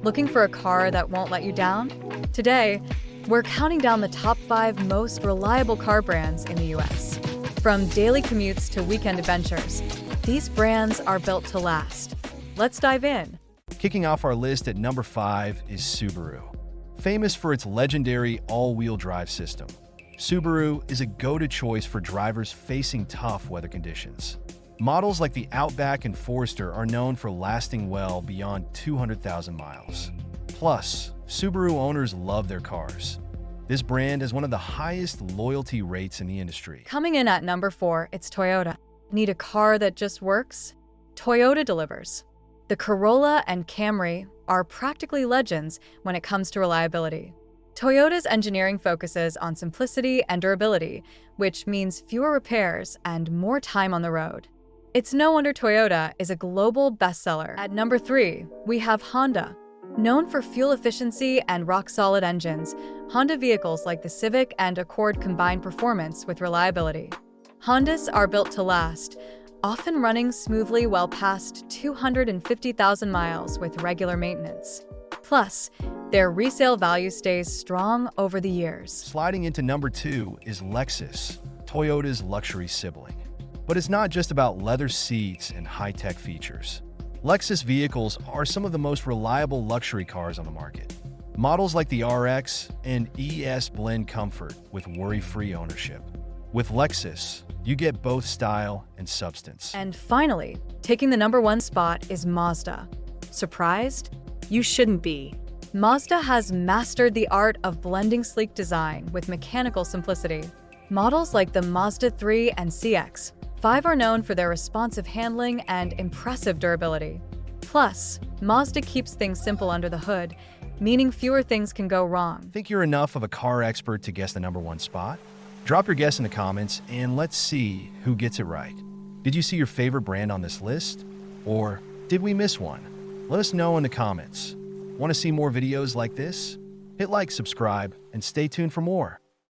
Looking for a car that won't let you down? Today, we're counting down the top 5 most reliable car brands in the US. From daily commutes to weekend adventures, these brands are built to last. Let's dive in. Kicking off our list at number 5 is Subaru. Famous for its legendary all-wheel drive system, Subaru is a go-to choice for drivers facing tough weather conditions. Models like the Outback and Forester are known for lasting well beyond 200,000 miles. Plus, Subaru owners love their cars. This brand has one of the highest loyalty rates in the industry. Coming in at number 4, it's Toyota. Need a car that just works? Toyota delivers. The Corolla and Camry are practically legends when it comes to reliability. Toyota's engineering focuses on simplicity and durability, which means fewer repairs and more time on the road. It's no wonder Toyota is a global bestseller. At number 3, we have Honda. Known for fuel efficiency and rock-solid engines, Honda vehicles like the Civic and Accord combine performance with reliability. Hondas are built to last, often running smoothly well past 250,000 miles with regular maintenance. Plus, their resale value stays strong over the years. Sliding into number 2 is Lexus, Toyota's luxury sibling. But it's not just about leather seats and high-tech features. Lexus vehicles are some of the most reliable luxury cars on the market. Models like the RX and ES blend comfort with worry-free ownership. With Lexus, you get both style and substance. And finally, taking the number 1 spot is Mazda. Surprised? You shouldn't be. Mazda has mastered the art of blending sleek design with mechanical simplicity. Models like the Mazda 3 and CX-5 are known for their responsive handling and impressive durability. Plus, Mazda keeps things simple under the hood, meaning fewer things can go wrong. Think you're enough of a car expert to guess the number 1 spot? Drop your guess in the comments and let's see who gets it right. Did you see your favorite brand on this list? Or did we miss one? Let us know in the comments. Want to see more videos like this? Hit like, subscribe, and stay tuned for more.